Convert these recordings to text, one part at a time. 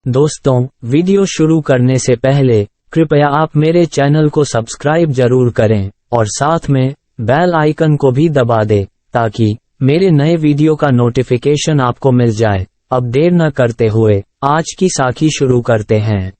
दोस्तों, वीडियो शुरू करने से पहले कृपया आप मेरे चैनल को सब्सक्राइब जरूर करें और साथ में बेल आइकन को भी दबा दें ताकि मेरे नए वीडियो का नोटिफिकेशन आपको मिल जाए। अब देर न करते हुए आज की साखी शुरू करते हैं।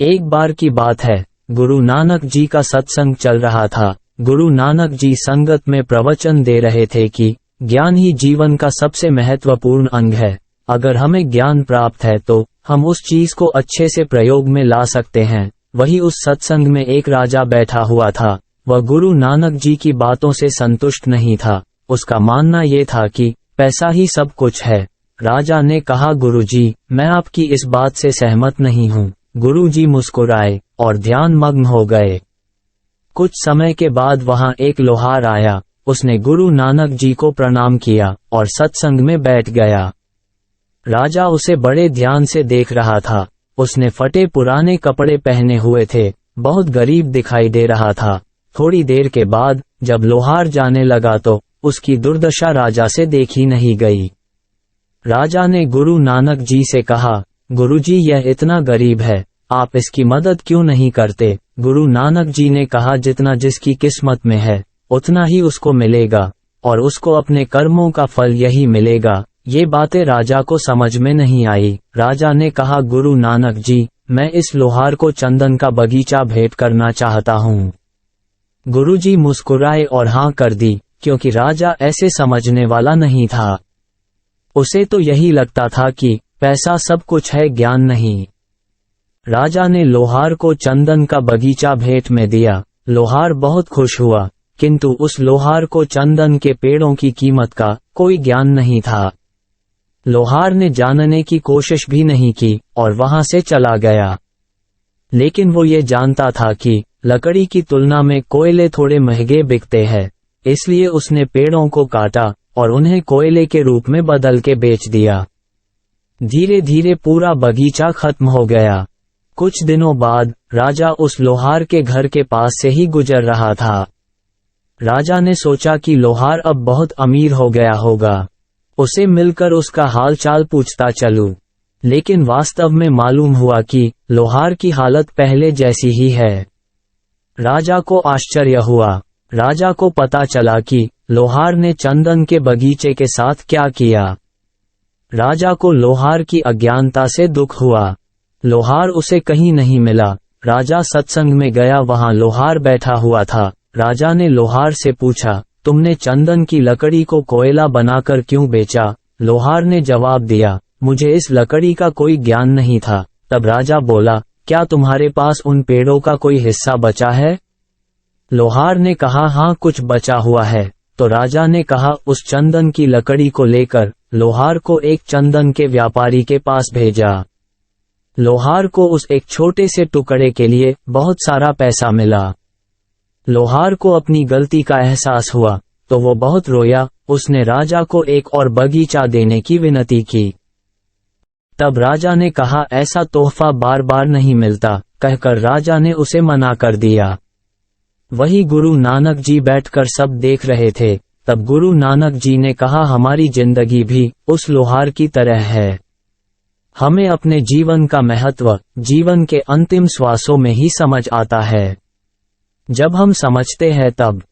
एक बार की बात है, गुरु नानक जी का सत्संग चल रहा था। गुरु नानक जी संगत में प्रवचन दे रहे थे कि ज्ञान ही जीवन का सबसे महत्वपूर्ण अंग है। अगर हमें ज्ञान प्राप्त है तो हम उस चीज को अच्छे से प्रयोग में ला सकते हैं। वही उस सत्संग में एक राजा बैठा हुआ था। वह गुरु नानक जी की बातों से संतुष्ट नहीं था। उसका मानना ये था कि पैसा ही सब कुछ है। राजा ने कहा, गुरुजी, मैं आपकी इस बात से सहमत नहीं हूँ। गुरुजी मुस्कुराए और ध्यान मग्न हो गए। कुछ समय के बाद वहां एक लोहार आया। उसने गुरु नानक जी को प्रणाम किया और सत्संग में बैठ गया। राजा उसे बड़े ध्यान से देख रहा था। उसने फटे पुराने कपड़े पहने हुए थे, बहुत गरीब दिखाई दे रहा था। थोड़ी देर के बाद जब लोहार जाने लगा तो उसकी दुर्दशा राजा से देखी नहीं गई। राजा ने गुरु नानक जी से कहा, गुरुजी, यह इतना गरीब है, आप इसकी मदद क्यों नहीं करते? गुरु नानक जी ने कहा, जितना जिसकी किस्मत में है उतना ही उसको मिलेगा और उसको अपने कर्मों का फल यही मिलेगा। ये बातें राजा को समझ में नहीं आई। राजा ने कहा, गुरु नानक जी, मैं इस लोहार को चंदन का बगीचा भेंट करना चाहता हूँ। गुरुजी मुस्कुराए और हाँ कर दी, क्योंकि राजा ऐसे समझने वाला नहीं था। उसे तो यही लगता था कि पैसा सब कुछ है, ज्ञान नहीं। राजा ने लोहार को चंदन का बगीचा भेंट में दिया। लोहार बहुत खुश हुआ, किंतु उस लोहार को चंदन के पेड़ों की कीमत का कोई ज्ञान नहीं था। लोहार ने जानने की कोशिश भी नहीं की और वहां से चला गया। लेकिन वो ये जानता था कि लकड़ी की तुलना में कोयले थोड़े महंगे बिकते हैं, इसलिए उसने पेड़ों को काटा और उन्हें कोयले के रूप में बदल के बेच दिया। धीरे धीरे पूरा बगीचा खत्म हो गया। कुछ दिनों बाद राजा उस लोहार के घर के पास से ही गुजर रहा था। राजा ने सोचा कि लोहार अब बहुत अमीर हो गया होगा, उसे मिलकर उसका हाल चाल पूछता चलूं। लेकिन वास्तव में मालूम हुआ कि लोहार की हालत पहले जैसी ही है। राजा को आश्चर्य हुआ। राजा को पता चला कि लोहार ने चंदन के बगीचे के साथ क्या किया। राजा को लोहार की अज्ञानता से दुख हुआ। लोहार उसे कहीं नहीं मिला। राजा सत्संग में गया, वहां लोहार बैठा हुआ था। राजा ने लोहार से पूछा, तुमने चंदन की लकड़ी को कोयला बनाकर क्यों बेचा? लोहार ने जवाब दिया, मुझे इस लकड़ी का कोई ज्ञान नहीं था। तब राजा बोला, क्या तुम्हारे पास उन पेड़ों का कोई हिस्सा बचा है? लोहार ने कहा, हाँ, कुछ बचा हुआ है। तो राजा ने कहा, उस चंदन की लकड़ी को लेकर लोहार को एक चंदन के व्यापारी के पास भेजा। लोहार को उस एक छोटे से टुकड़े के लिए बहुत सारा पैसा मिला। लोहार को अपनी गलती का एहसास हुआ तो वो बहुत रोया। उसने राजा को एक और बगीचा देने की विनती की। तब राजा ने कहा, ऐसा तोहफा बार बार नहीं मिलता, कहकर राजा ने उसे मना कर दिया। वही गुरु नानक जी बैठकर सब देख रहे थे। तब गुरु नानक जी ने कहा, हमारी जिंदगी भी उस लोहार की तरह है। हमें अपने जीवन का महत्व जीवन के अंतिम श्वासों में ही समझ आता है। जब हम समझते हैं तब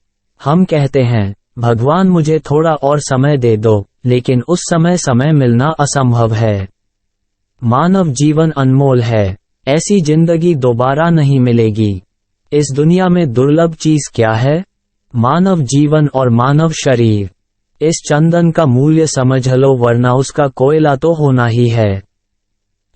हम कहते हैं, भगवान मुझे थोड़ा और समय दे दो, लेकिन उस समय मिलना असंभव है। मानव जीवन अनमोल है, ऐसी जिंदगी दोबारा नहीं मिलेगी। इस दुनिया में दुर्लभ चीज क्या है? मानव जीवन और मानव शरीर। इस चंदन का मूल्य समझ लो, वरना उसका कोयला तो होना ही है।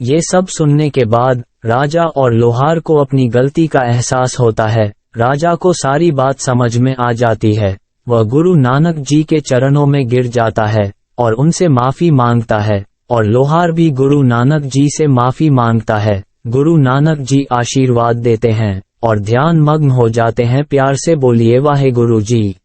ये सब सुनने के बाद राजा और लोहार को अपनी गलती का एहसास होता है। राजा को सारी बात समझ में आ जाती है। वह गुरु नानक जी के चरणों में गिर जाता है और उनसे माफी मांगता है, और लोहार भी गुरु नानक जी से माफी मांगता है। गुरु नानक जी आशीर्वाद देते हैं और ध्यान मग्न हो जाते हैं। प्यार से बोलिए, वाहे गुरु जी।